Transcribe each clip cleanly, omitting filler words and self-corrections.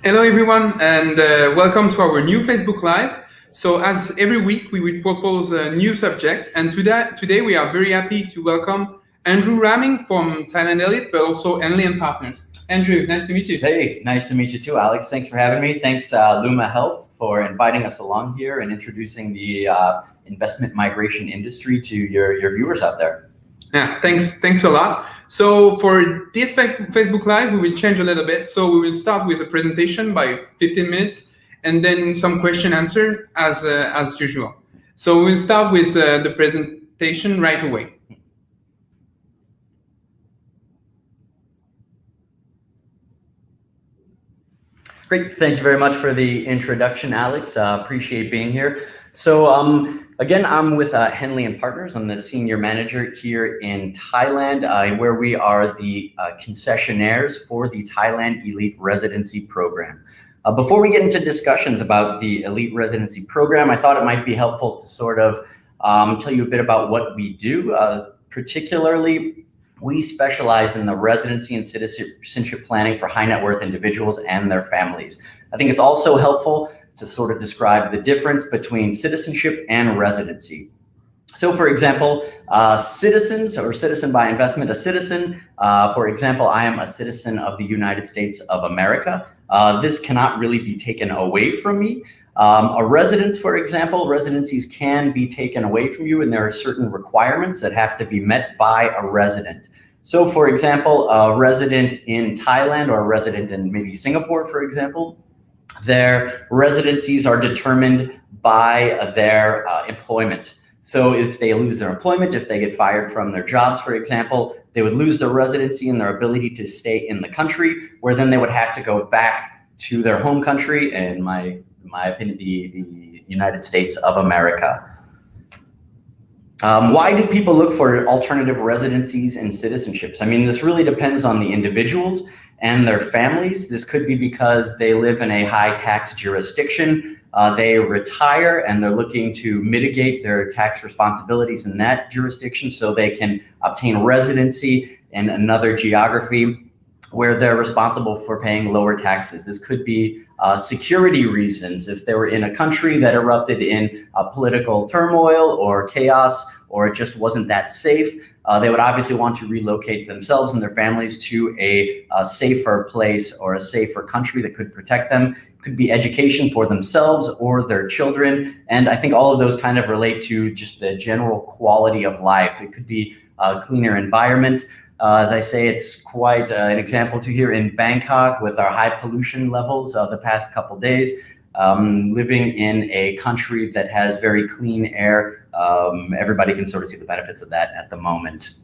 Hello everyone, and welcome to our new Facebook Live. So as every week, we will propose a new subject, and today we are very happy to welcome Andrew Ramming from Thailand Elite, but also Henley and Partners. Andrew, nice to meet you. Hey, nice to meet you too, Alex. Thanks for having me. Thanks, Luma Health, for inviting us along here and introducing the investment migration industry to your viewers out there. Yeah, thanks a lot. So for this Facebook Live, we will change a little bit. So we will start with a presentation by 15 minutes, and then some question answer as usual. So we'll start with the presentation right away. Great, thank you very much for the introduction, Alex. Appreciate being here. So again, I'm with Henley and Partners. I'm the senior manager here in Thailand, where we are the concessionaires for the Thailand Elite Residency Program. Before we get into discussions about the Elite Residency Program, I thought it might be helpful to sort of tell you a bit about what we do. Particularly, we specialize in the residency and citizenship planning for high net worth individuals and their families. I think it's also helpful to sort of describe the difference between citizenship and residency. So for example, citizens or citizen by investment, a citizen, for example, I am a citizen of the United States of America. This cannot really be taken away from me. A residence, for example, residencies can be taken away from you, and there are certain requirements that have to be met by a resident. So for example, a resident in Thailand or a resident in maybe Singapore, for example, their residencies are determined by their employment. So if they lose their employment, if they get fired from their jobs, for example, they would lose their residency and their ability to stay in the country, where then they would have to go back to their home country, in my opinion, the United States of America. Why do people look for alternative residencies and citizenships? I mean, this really depends on the individuals and their families. This could be because they live in a high tax jurisdiction, they retire and they're looking to mitigate their tax responsibilities in that jurisdiction so they can obtain residency in another geography where they're responsible for paying lower taxes. This could be security reasons. If they were in a country that erupted in political turmoil or chaos, or it just wasn't that safe, they would obviously want to relocate themselves and their families to a safer place or a safer country that could protect them. It could be education for themselves or their children. And I think all of those kind of relate to just the general quality of life. It could be a cleaner environment. As I say, it's quite an example to here in Bangkok with our high pollution levels the past couple days. Living in a country that has very clean air, everybody can sort of see the benefits of that at the moment.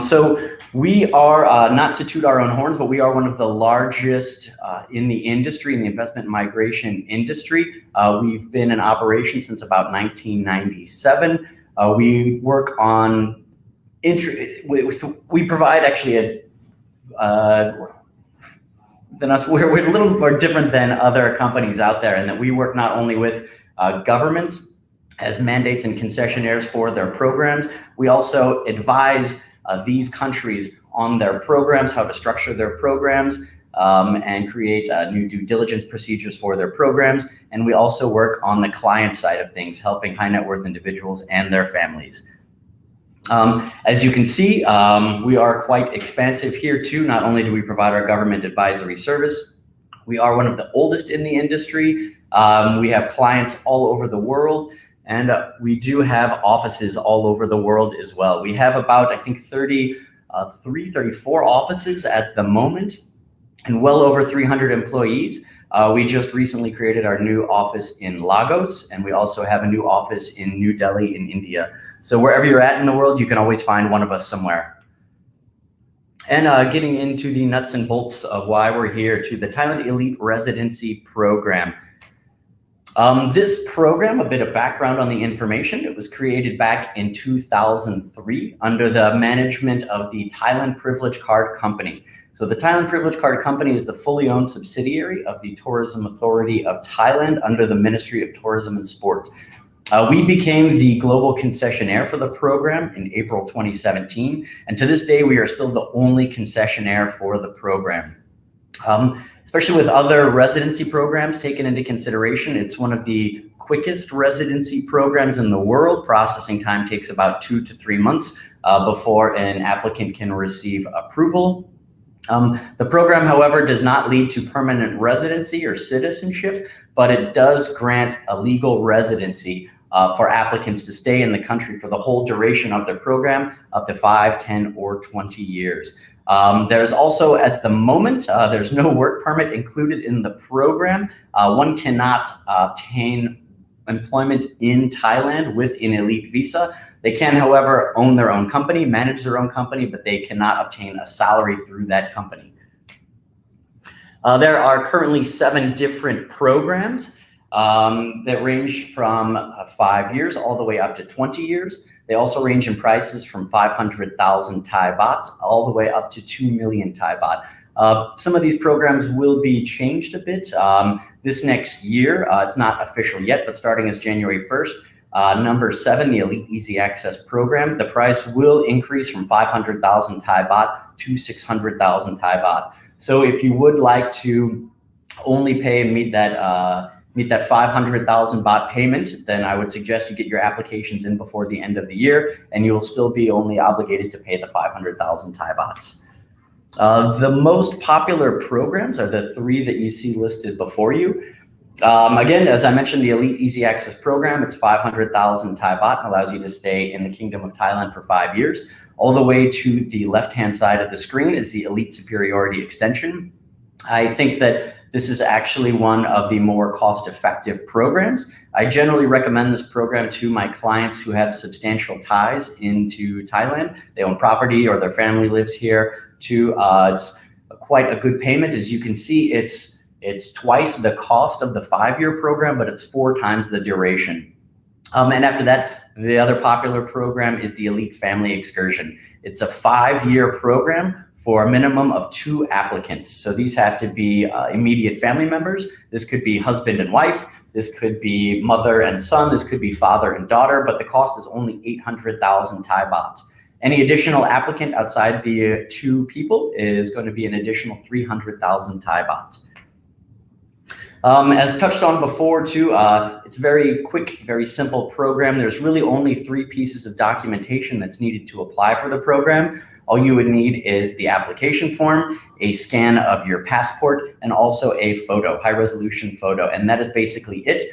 So we are, not to toot our own horns, but we are one of the largest in the industry, in the investment migration industry. We've been in operation since about 1997. We work on we provide actually we're a little more different than other companies out there in that we work not only with governments as mandates and concessionaires for their programs, we also advise these countries on their programs, how to structure their programs, and create new due diligence procedures for their programs. And we also work on the client side of things, helping high net worth individuals and their families. As you can see, we are quite expansive here too. Not only do we provide our government advisory service, we are one of the oldest in the industry. We have clients all over the world, and we do have offices all over the world as well. We have about, I think, 34 offices at the moment and well over 300 employees. We just recently created our new office in Lagos, and we also have a new office in New Delhi in India. So wherever you're at in the world, you can always find one of us somewhere. And getting into the nuts and bolts of why we're here, to the Thailand Elite Residency Program. This program, a bit of background on the information, it was created back in 2003 under the management of the Thailand Privilege Card Company. So the Thailand Privilege Card Company is the fully owned subsidiary of the Tourism Authority of Thailand under the Ministry of Tourism and Sport. We became the global concessionaire for the program in April 2017, and to this day, we are still the only concessionaire for the program. Especially with other residency programs taken into consideration, it's one of the quickest residency programs in the world. Processing time takes about 2 to 3 months before an applicant can receive approval. The program, however, does not lead to permanent residency or citizenship, but it does grant a legal residency for applicants to stay in the country for the whole duration of their program, up to 5, 10, or 20 years. There's also, at the moment, there's no work permit included in the program. One cannot obtain employment in Thailand with an elite visa. They can, however, own their own company, manage their own company, but they cannot obtain a salary through that company. There are currently 7 different programs that range from 5 years all the way up to 20 years. They also range in prices from 500,000 Thai baht all the way up to 2 million Thai baht. Some of these programs will be changed a bit this next year. It's not official yet, but starting as January 1st, number 7, the Elite Easy Access Program, the price will increase from 500,000 Thai baht to 600,000 Thai baht. So if you would like to only pay and meet that 500,000 baht payment, then I would suggest you get your applications in before the end of the year, and you will still be only obligated to pay the 500,000 Thai bahts. The most popular programs are the 3 that you see listed before you. Again, as I mentioned, the Elite Easy Access Program, it's 500,000 Thai baht and allows you to stay in the Kingdom of Thailand for 5 years. All the way to the left-hand side of the screen is the Elite Superiority Extension. I think that this is actually one of the more cost-effective programs. I generally recommend this program to my clients who have substantial ties into Thailand. They own property or their family lives here. It's quite a good payment. As you can see, it's twice the cost of the 5-year program, but it's 4 times the duration. And after that, the other popular program is the Elite Family Excursion. It's a 5-year program for a minimum of 2 applicants. So these have to be immediate family members. This could be husband and wife. This could be mother and son. This could be father and daughter, but the cost is only 800,000 Thai baht. Any additional applicant outside the 2 people is going to be an additional 300,000 Thai baht. As touched on before too, it's a very quick, very simple program. There's really only 3 pieces of documentation that's needed to apply for the program. All you would need is the application form, a scan of your passport, and also a photo, high resolution photo. And that is basically it.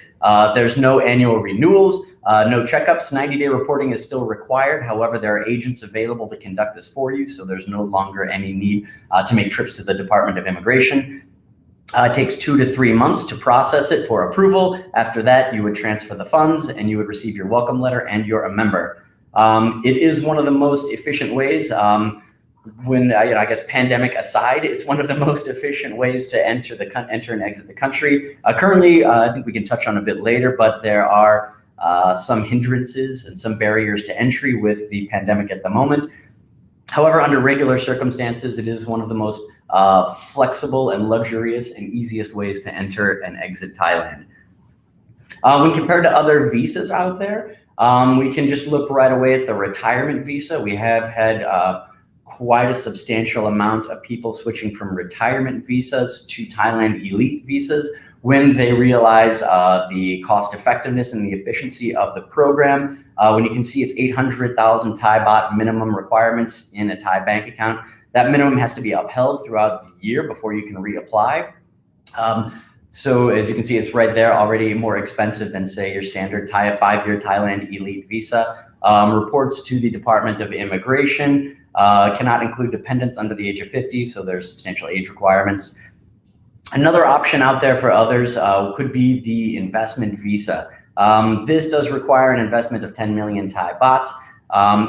There's no annual renewals, no checkups. 90-day reporting is still required. However, there are agents available to conduct this for you. So there's no longer any need to make trips to the Department of Immigration. It takes 2 to 3 months to process it for approval. After that, you would transfer the funds and you would receive your welcome letter and you're a member. It is one of the most efficient ways, I guess pandemic aside, it's one of the most efficient ways to enter and exit the country. Currently, I think we can touch on a bit later, but there are some hindrances and some barriers to entry with the pandemic at the moment. However, under regular circumstances, it is one of the most flexible and luxurious and easiest ways to enter and exit Thailand. When compared to other visas out there, we can just look right away at the retirement visa. We have had quite a substantial amount of people switching from retirement visas to Thailand elite visas when they realize the cost effectiveness and the efficiency of the program. When you can see it's 800,000 Thai baht minimum requirements in a Thai bank account, that minimum has to be upheld throughout the year before you can reapply. So as you can see, it's right there, already more expensive than say your standard 5-year Thailand elite visa. Reports to the Department of Immigration cannot include dependents under the age of 50, so there's substantial age requirements. Another option out there for others could be the investment visa. This does require an investment of 10 million Thai baht.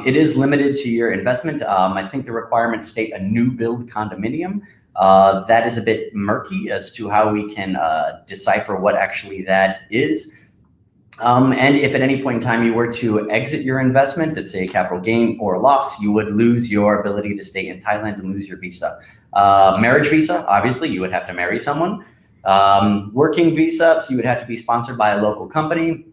It is limited to your investment. I think the requirements state a new build condominium. That is a bit murky as to how we can decipher what actually that is. And if at any point in time you were to exit your investment, let's say a capital gain or loss, you would lose your ability to stay in Thailand and lose your visa. Marriage visa, obviously, you would have to marry someone. Working visa, so you would have to be sponsored by a local company.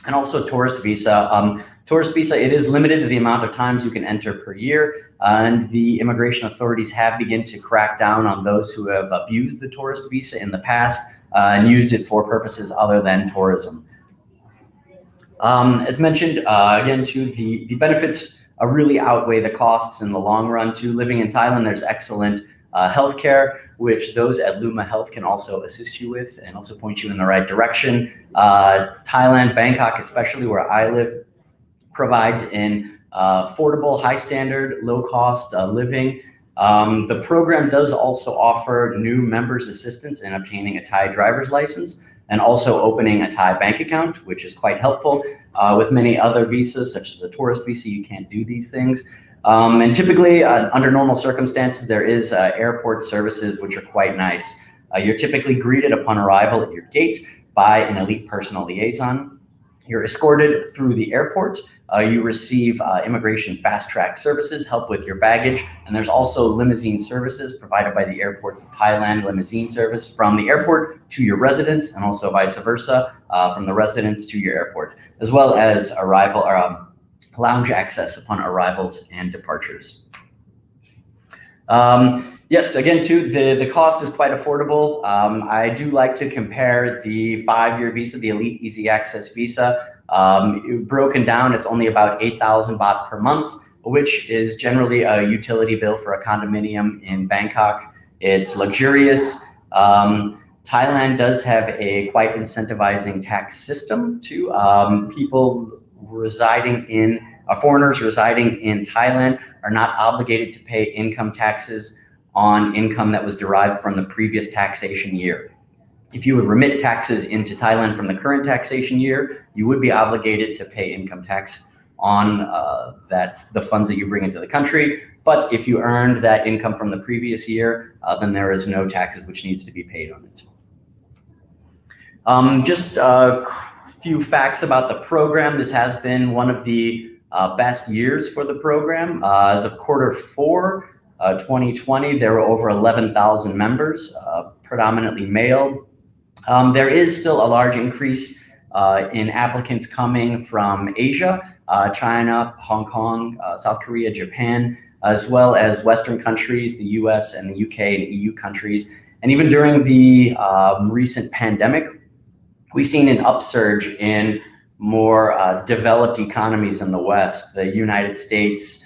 And also tourist visa. Tourist visa, it is limited to the amount of times you can enter per year, and the immigration authorities have begun to crack down on those who have abused the tourist visa in the past and used it for purposes other than tourism. As mentioned, again, too, the benefits really outweigh the costs in the long run. Too, living in Thailand, there's excellent healthcare, which those at Luma Health can also assist you with and also point you in the right direction. Thailand, Bangkok, especially where I live, provides an affordable, high standard, low cost living. The program does also offer new members assistance in obtaining a Thai driver's license and also opening a Thai bank account, which is quite helpful. With many other visas, such as a tourist visa, you can't do these things. And typically, under normal circumstances, there is airport services, which are quite nice. You're typically greeted upon arrival at your gate by an elite personal liaison. You're escorted through the airport. You receive immigration fast-track services, help with your baggage, and there's also limousine services provided by the airports of Thailand, limousine service from the airport to your residence, and also vice versa, from the residence to your airport, as well as arrival or lounge access upon arrivals and departures. Yes, again, too, the cost is quite affordable. I do like to compare the 5-year visa, the Elite Easy Access visa. Broken down, it's only about 8,000 baht per month, which is generally a utility bill for a condominium in Bangkok. It's luxurious. Thailand does have a quite incentivizing tax system too. People residing in foreigners residing in Thailand are not obligated to pay income taxes on income that was derived from the previous taxation year. If you would remit taxes into Thailand from the current taxation year, you would be obligated to pay income tax on the funds that you bring into the country. But if you earned that income from the previous year, then there is no taxes which needs to be paid on it. Just a few facts about the program. This has been one of the best years for the program. As of Q4 2020, there were over 11,000 members, predominantly male. There is still a large increase in applicants coming from Asia, China, Hong Kong, South Korea, Japan, as well as Western countries, the US and the UK and EU countries. And even during the recent pandemic, we've seen an upsurge in more developed economies in the West, the United States,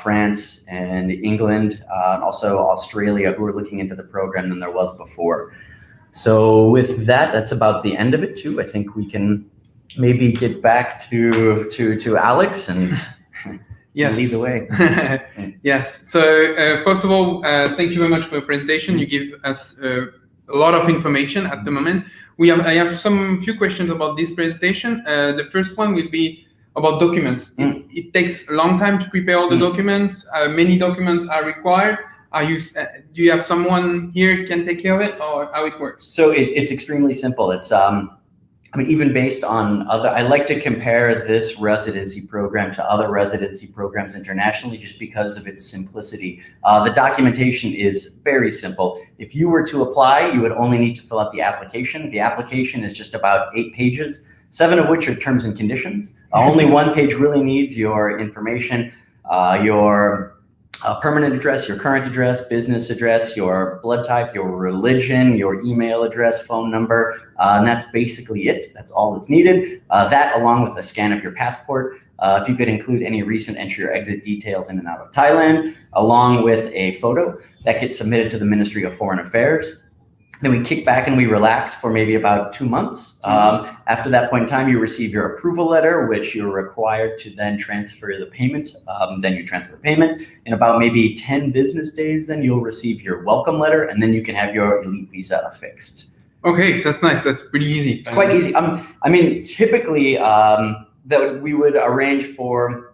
France and England, and also Australia, who are looking into the program than there was before. So with that, that's about the end of it too. I think we can maybe get back to Alex and yes. lead the way. Yes. So first of all, thank you very much for your presentation. You give us a lot of information at the moment. I have few questions about this presentation. The first one will be about documents. It takes a long time to prepare all the documents. Many documents are required. Do you have someone here can take care of it, or how it works? So it's extremely simple. It's I mean, even based on I like to compare this residency program to other residency programs internationally just because of its simplicity. The documentation is very simple. If you were to apply, you would only need to fill out the application. The application is just about 8 pages, 7 of which are terms and conditions. Only 1 page really needs your information, your permanent address, your current address, business address, your blood type, your religion, your email address, phone number, and that's basically it. That's all that's needed. That along with a scan of your passport. If you could include any recent entry or exit details in and out of Thailand, along with a photo that gets submitted to the Ministry of Foreign Affairs. Then we kick back and we relax for maybe about 2 months. After that point in time, you receive your approval letter, which you're required to then transfer the payment. Then you transfer the payment. In about maybe 10 business days, then you'll receive your welcome letter, and then you can have your elite visa affixed. Okay, so that's nice. That's pretty easy. It's quite easy. I mean, typically that we would arrange for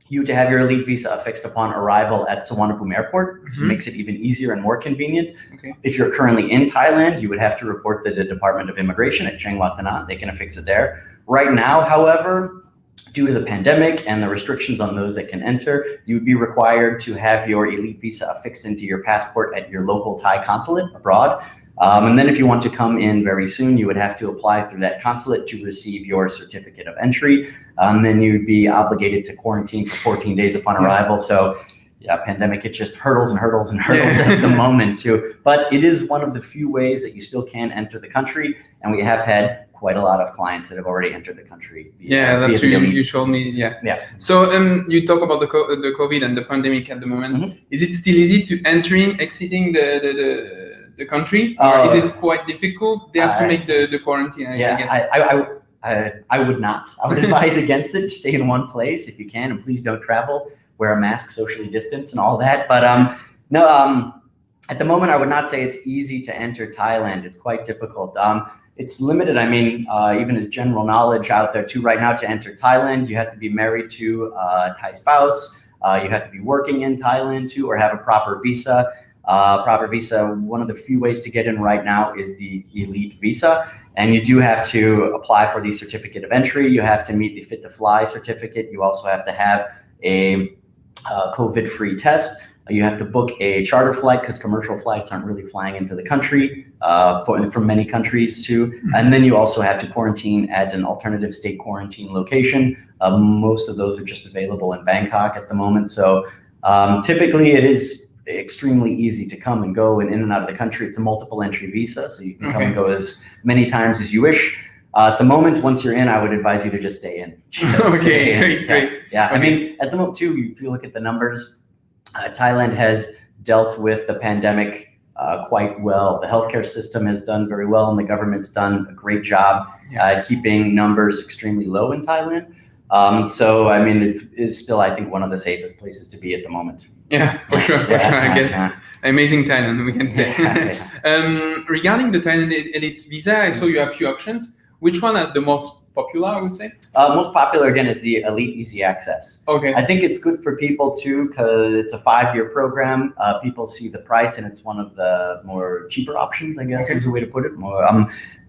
you to have your elite visa affixed upon arrival at Suvarnabhumi Airport. This makes it even easier and more convenient. Okay. If you're currently in Thailand, you would have to report to the Department of Immigration at Chiang Wat Tanat. They can affix it there. Right now, however, due to the pandemic and the restrictions on those that can enter, you would be required to have your elite visa affixed into your passport at your local Thai consulate abroad. And then if you want to come in very soon, you would have to apply through that consulate to receive your certificate of entry. And then you'd be obligated to quarantine for 14 days upon arrival. So yeah, pandemic, it's just hurdles and hurdles and hurdles at the moment too. But it is one of the few ways that you still can enter the country. And we have had quite a lot of clients that have already entered the country. That's true. You showed me. Yeah. So you talk about the COVID and the pandemic at the moment. Is it still easy to entering, exiting the country, or is it quite difficult? They have to make the quarantine. I guess. I would not. I would advise against it. Stay in one place if you can, and please don't travel. Wear a mask, socially distance, and all that. But at the moment, I would not say it's easy to enter Thailand. It's quite difficult. It's limited. I mean, even as general knowledge out there too, right now to enter Thailand, you have to be married to a Thai spouse. You have to be working in Thailand too, or have a proper visa. One of the few ways to get in right now is the elite visa. And you do have to apply for the certificate of entry. You have to meet the fit to fly certificate. You also have to have a COVID-free test. You have to book a charter flight because commercial flights aren't really flying into the country from many countries too. And then you also have to quarantine at an alternative state quarantine location. Most of those are just available in Bangkok at the moment. So typically it is extremely easy to come and go and in and out of the country. It's a multiple entry visa, so you can come and go as many times as you wish. At the moment, once you're in, I would advise you to just stay in. Great. Yeah. I mean, at the moment too, if you look at the numbers, Thailand has dealt with the pandemic quite well. The healthcare system has done very well, and the government's done a great job at keeping numbers extremely low in Thailand. So, I mean, it's still, I think, one of the safest places to be at the moment. Yeah, for sure, I guess. Amazing Thailand, we can say. Regarding the Thailand Elite Visa, I saw you have a few options. Which one are the most popular, I would say? Most popular, again, is the Elite Easy Access. Okay. I think it's good for people, too, because it's a 5-year program. People see the price, and it's one of the more cheaper options, I guess, is a way to put it.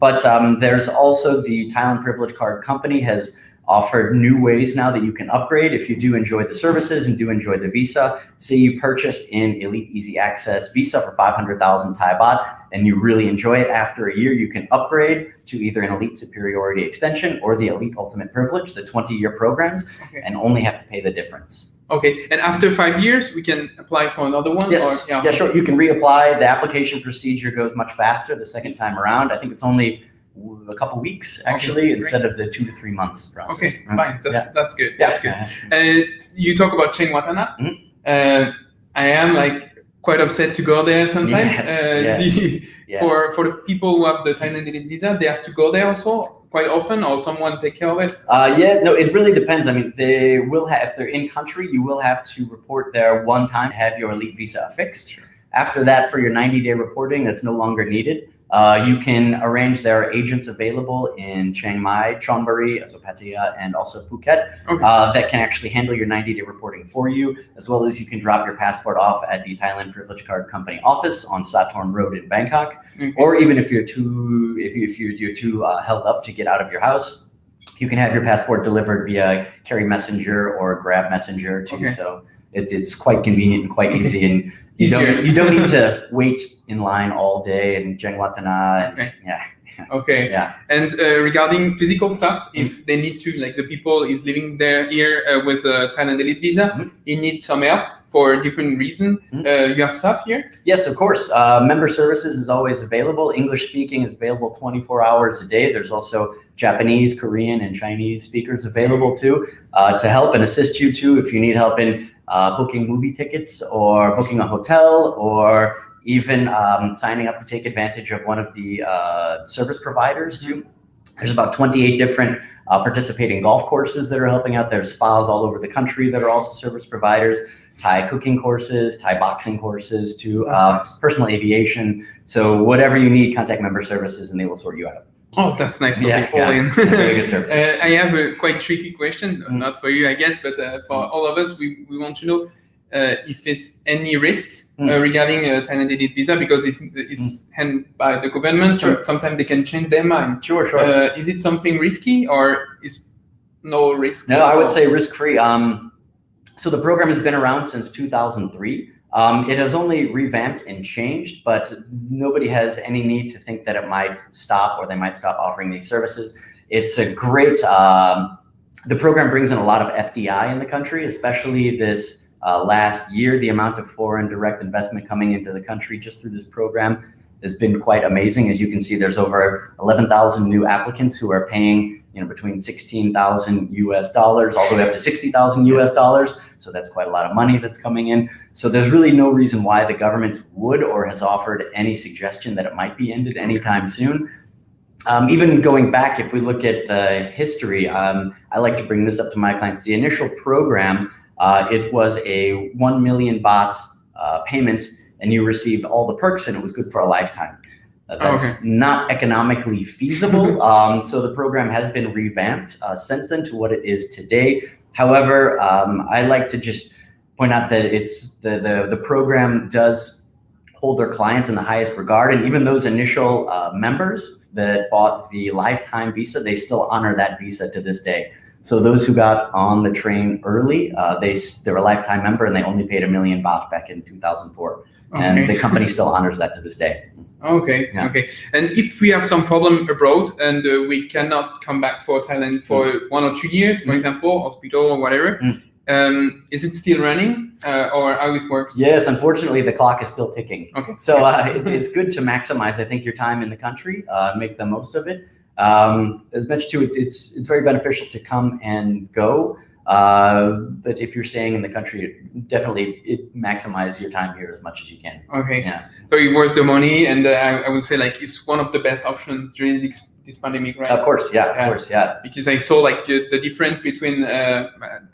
But there's also the Thailand Privilege Card Company has offered new ways now that you can upgrade if you do enjoy the services and do enjoy the visa. Say you purchased an Elite Easy Access visa for 500,000 Thai baht and you really enjoy it. After a year, you can upgrade to either an Elite Superiority Extension or the Elite Ultimate Privilege, the 20-year programs, and only have to pay the difference. Okay, and after 5 years, we can apply for another one? Yes, or, sure. You can reapply. The application procedure goes much faster the second time around. I think it's only a couple weeks actually, instead of the 2 to 3 months process. Okay, fine. That's good. Yeah. That's good. You talk about Chiang Watana. I am quite upset to go there sometimes. For the people who have the Thailand Elite Visa, they have to go there also quite often, or someone take care of it? It really depends. I mean, they will have, if they're in country, you will have to report there one time, have your Elite Visa affixed. After that, for your 90-day reporting, that's no longer needed. You can arrange, there are agents available in Chiang Mai, Chonburi, so Pattaya, and also Phuket that can actually handle your 90-day reporting for you, as well as you can drop your passport off at the Thailand Privilege Card Company office on Sathorn Road in Bangkok. Or even if you're too held up to get out of your house, you can have your passport delivered via Carry Messenger or Grab Messenger too. So it's quite convenient and quite easy, and you don't need to wait in line all day in Chiang Watana. And regarding physical stuff, if they need to, the people is living here with a Thailand Elite Visa, you need some help for different reason. You have stuff here? Yes, of course. Member services is always available. English speaking is available 24 hours a day. There's also Japanese, Korean, and Chinese speakers available too to help and assist you too if you need help in booking movie tickets or booking a hotel, or even signing up to take advantage of one of the service providers too. There's about 28 different participating golf courses that are helping out. There's spas all over the country that are also service providers. Thai cooking courses, Thai boxing courses too, personal aviation. So whatever you need, contact member services and they will sort you out. Oh, that's nice. In. Very good service. I have a quite tricky question, not for you, I guess, but for all of us, we want to know if there's any risks regarding Thailand Elite Visa, because it's handled by the government. So sometimes they can change their mind. Sure. Is it something risky, or is no risk? No, I would say risk-free. So the program has been around since 2003. It has only revamped and changed, but nobody has any need to think that it might stop or they might stop offering these services. It's a great, the program brings in a lot of FDI in the country, especially this last year. The amount of foreign direct investment coming into the country just through this program has been quite amazing. As you can see, there's over 11,000 new applicants who are paying between $16,000 US all the way up to $60,000 US. So that's quite a lot of money that's coming in. So there's really no reason why the government would or has offered any suggestion that it might be ended anytime soon. Even going back, if we look at the history, I like to bring this up to my clients. The initial program, it was a 1 million baht payment, and you received all the perks, and it was good for a lifetime. That's not economically feasible. So the program has been revamped since then to what it is today. However, I like to just point out that it's the program does hold their clients in the highest regard, and even those initial members that bought the lifetime visa, they still honor that visa to this day. So those who got on the train early, they're a lifetime member, and they only paid 1 million baht back in 2004. And the company still honors that to this day. Okay. And if we have some problem abroad and we cannot come back for Thailand for 1 or 2 years, for example, hospital or whatever, is it still running or how it works? Yes, unfortunately, the clock is still ticking. So it's good to maximize, I think, your time in the country, make the most of it. As mentioned too, it's very beneficial to come and go. But if you're staying in the country, definitely maximize your time here as much as you can. So it worth the money, and I would say like it's one of the best options during this pandemic, right? Of course, yeah. Because I saw like the difference between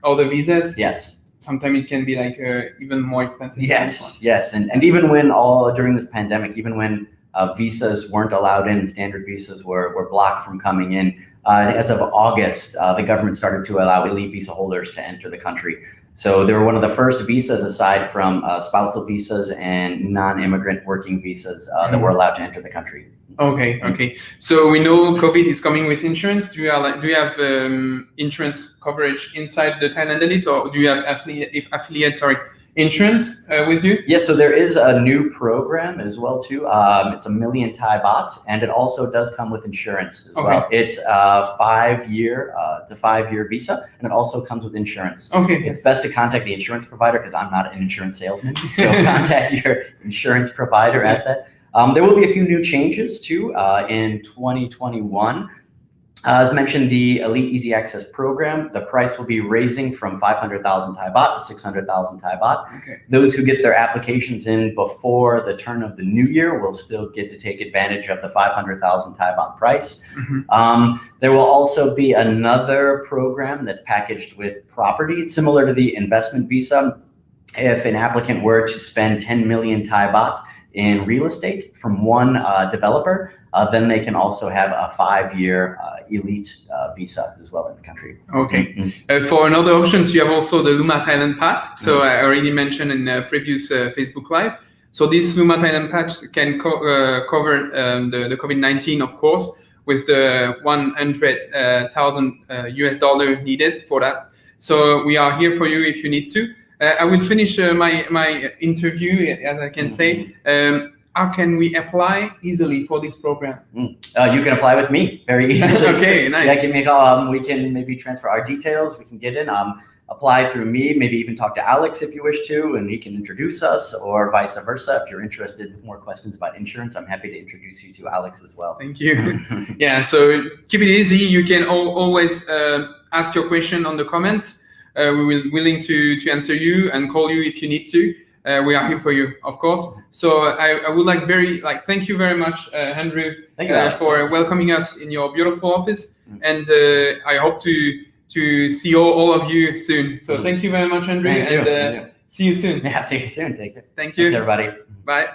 other visas. Yes. Sometimes it can be like even more expensive. Yes, and even when during this pandemic, even when visas weren't allowed in, standard visas were blocked from coming in. As of August, the government started to allow elite visa holders to enter the country. So they were one of the first visas, aside from spousal visas and non-immigrant working visas, that were allowed to enter the country. Okay. So we know COVID is coming with insurance. Do you have insurance coverage inside the Thailand elites, or do you have affiliates insurance with you? Yes, so there is a new program as well too. It's 1 million Thai baht, and it also does come with insurance as well. It's a 5-year visa, and it also comes with insurance. It's best to contact the insurance provider, because I'm not an insurance salesman. So contact your insurance provider at that. There will be a few new changes too in 2021. As mentioned, the Elite Easy Access program, the price will be raising from 500,000 Thai baht to 600,000 Thai baht. Those who get their applications in before the turn of the new year will still get to take advantage of the 500,000 Thai baht price. There will also be another program that's packaged with property, similar to the investment visa. If an applicant were to spend 10 million Thai baht in real estate from one developer, then they can also have a 5-year elite visa as well in the country. For another options, you have also the Luma Thailand Pass. So I already mentioned in the previous Facebook Live. So this Luma Thailand Pass can cover the COVID-19, of course, with the 100,000 US dollar needed for that. So we are here for you if you need to. I will finish my interview, as I can say. How can we apply easily for this program? You can apply with me very easily. Nice. Yeah, give me a call. We can maybe transfer our details. We can get in. Apply through me. Maybe even talk to Alex if you wish to, and he can introduce us, or vice versa. If you're interested in more questions about insurance, I'm happy to introduce you to Alex as well. Thank you. So keep it easy. You can always ask your question on the comments. We will be willing to answer you and call you if you need to. We are here for you, of course. So I would thank you very much, Henry, for welcoming us in your beautiful office. And I hope to see all of you soon. So thank you very much, Henry, and see you soon. Yeah, see you soon. Take care. Thank you. Thanks, everybody. Bye.